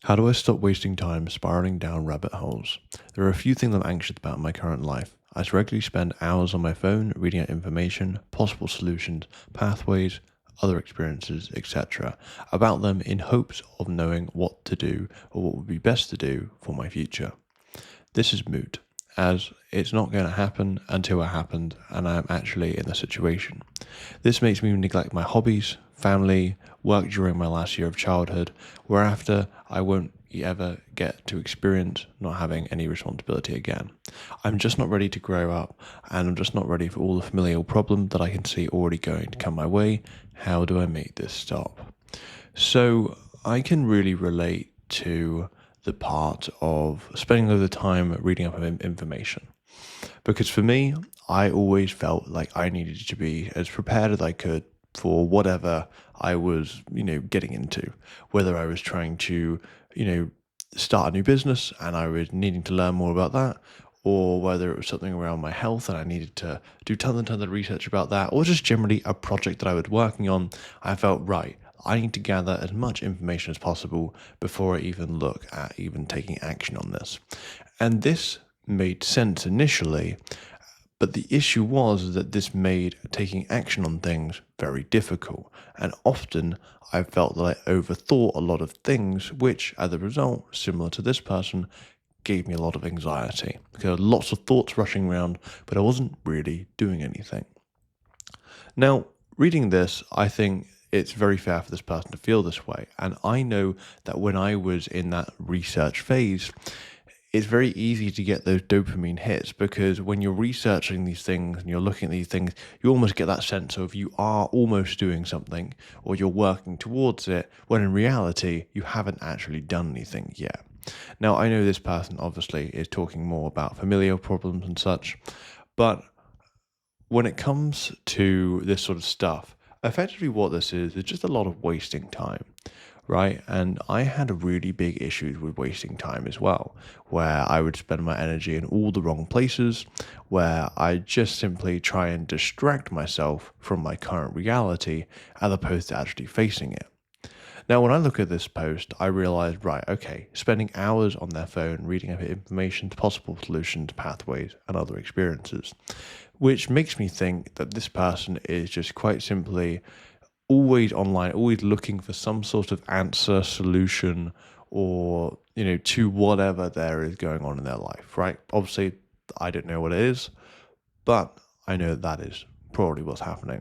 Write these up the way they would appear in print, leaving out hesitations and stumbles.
How do I stop wasting time spiraling down rabbit holes? There are a few things I'm anxious about in my current life. I regularly spend hours on my phone reading out information, possible solutions, pathways, other experiences, etc., about them in hopes of knowing what to do or what would be best to do for my future. This is moot, as it's not going to happen until it happened and I'm actually in the situation. This makes me neglect my hobbies, family, work during my last year of childhood, whereafter I won't ever get to experience not having any responsibility again. I'm just not ready to grow up, and I'm just not ready for all the familial problems that I can see already going to come my way. How do I make this stop? So I can really relate to the part of spending all the time reading up on information. Because for me, I always felt like I needed to be as prepared as I could for whatever I was, getting into. Whether I was trying to, start a new business and I was needing to learn more about that, or whether it was something around my health and I needed to do tons and tons of research about that, or just generally a project that I was working on, I felt right. I need to gather as much information as possible before I even look at even taking action on this. And this made sense initially, but the issue was that this made taking action on things very difficult. And often I felt that I overthought a lot of things, which as a result, similar to this person, gave me a lot of anxiety because lots of thoughts rushing around, but I wasn't really doing anything. Now, reading this, I think it's very fair for this person to feel this way. And I know that when I was in that research phase, it's very easy to get those dopamine hits because when you're researching these things and you're looking at these things, you almost get that sense of you are almost doing something or you're working towards it, when in reality, you haven't actually done anything yet. Now, I know this person obviously is talking more about familial problems and such, but when it comes to this sort of stuff, effectively what this is just a lot of wasting time, right? And I had really big issues with wasting time as well, where I would spend my energy in all the wrong places, where I just simply try and distract myself from my current reality as opposed to actually facing it. Now, when I look at this post, I realize, right, okay, spending hours on their phone reading up information to possible solutions, pathways, and other experiences, which makes me think that this person is just quite simply always online, always looking for some sort of answer, solution, or, to whatever there is going on in their life, right? Obviously, I don't know what it is, but I know that is probably what's happening.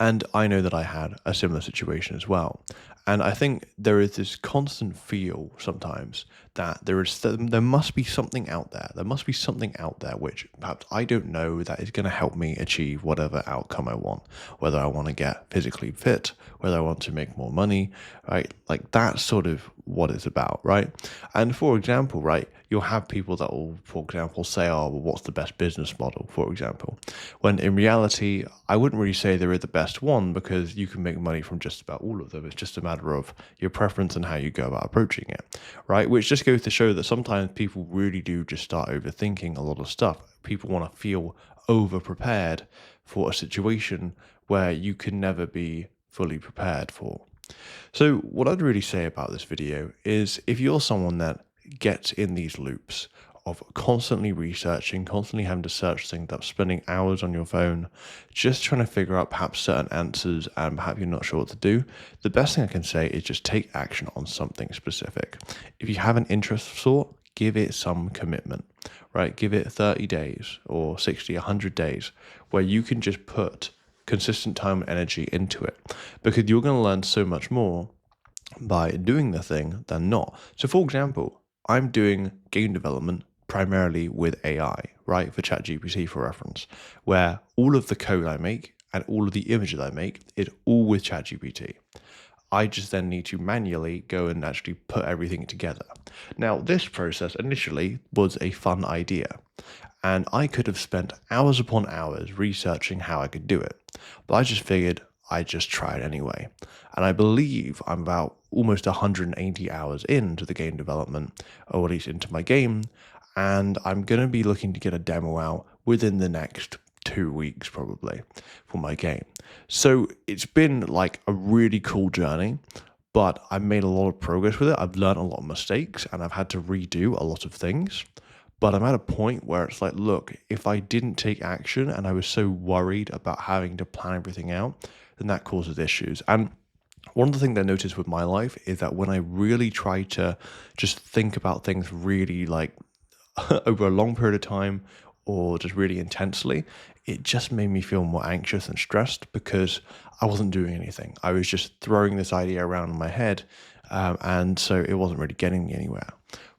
And I know that I had a similar situation as well. And I think there is this constant feel sometimes that there must be something out there. There must be something out there which perhaps I don't know that is going to help me achieve whatever outcome I want. Whether I want to get physically fit, whether I want to make more money, right? Like that's sort of what it's about, right? And for example, right, you'll have people that will, for example, say, oh, well, what's the best business model, for example? When in reality, I wouldn't really say there is the best one because you can make money from just about all of them. It's just a matter of your preference and how you go about approaching it, right? Which just goes to show that sometimes people really do just start overthinking a lot of stuff. People want to feel over prepared for a situation where you can never be fully prepared for. So what I'd really say about this video is if you're someone that gets in these loops of constantly researching, constantly having to search things up, spending hours on your phone, just trying to figure out perhaps certain answers and perhaps you're not sure what to do, the best thing I can say is just take action on something specific. If you have an interest of sort, give it some commitment, right? Give it 30 days or 60, 100 days where you can just put consistent time and energy into it because you're going to learn so much more by doing the thing than not. So for example, I'm doing game development primarily with AI, right? For ChatGPT for reference, where all of the code I make and all of the images I make is all with ChatGPT. I just then need to manually go and actually put everything together. Now, this process initially was a fun idea, and I could have spent hours upon hours researching how I could do it, but I just figured I'd just try it anyway. And I believe I'm about almost 180 hours into the game development, or at least into my game, and I'm going to be looking to get a demo out within the next 2 weeks probably for my game. So it's been like a really cool journey, but I've made a lot of progress with it. I've learned a lot of mistakes and I've had to redo a lot of things. But I'm at a point where it's like, look, if I didn't take action and I was so worried about having to plan everything out, then that causes issues. And one of the things I noticed with my life is that when I really try to just think about things really like over a long period of time or just really intensely, it just made me feel more anxious and stressed because I wasn't doing anything. I was just throwing this idea around in my head, and so it wasn't really getting me anywhere.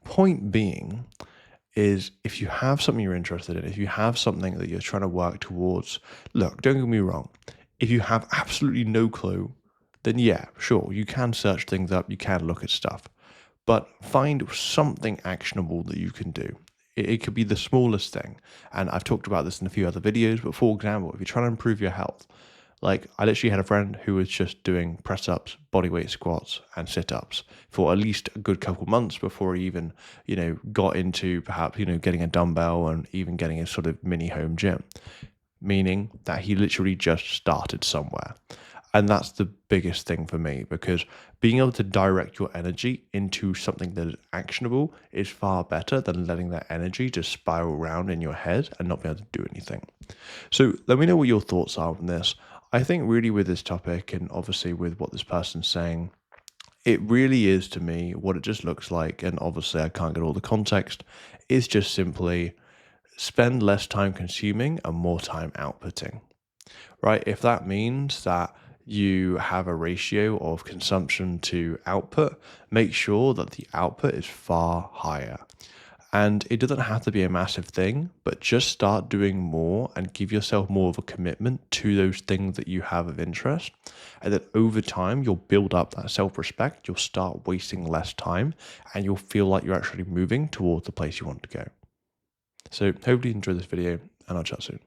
Point being is if you have something you're interested in, if you have something that you're trying to work towards, look, don't get me wrong. If you have absolutely no clue, then yeah, sure, you can search things up, you can look at stuff, but find something actionable that you can do. It could be the smallest thing. And I've talked about this in a few other videos, but for example, if you're trying to improve your health, like I literally had a friend who was just doing press ups, body weight squats, and sit ups for at least a good couple months before he even, got into perhaps, getting a dumbbell and even getting a sort of mini home gym, meaning that he literally just started somewhere. And that's the biggest thing for me because being able to direct your energy into something that is actionable is far better than letting that energy just spiral around in your head and not be able to do anything. So let me know what your thoughts are on this. I think really with this topic and obviously with what this person's saying, it really is to me what it just looks like. And obviously I can't get all the context. Is just simply spend less time consuming and more time outputting, right? If that means that you have a ratio of consumption to output, make sure that the output is far higher. And it doesn't have to be a massive thing, but just start doing more and give yourself more of a commitment to those things that you have of interest. And then over time, you'll build up that self respect. You'll start wasting less time and you'll feel like you're actually moving towards the place you want to go. So hopefully you enjoyed this video and I'll chat soon.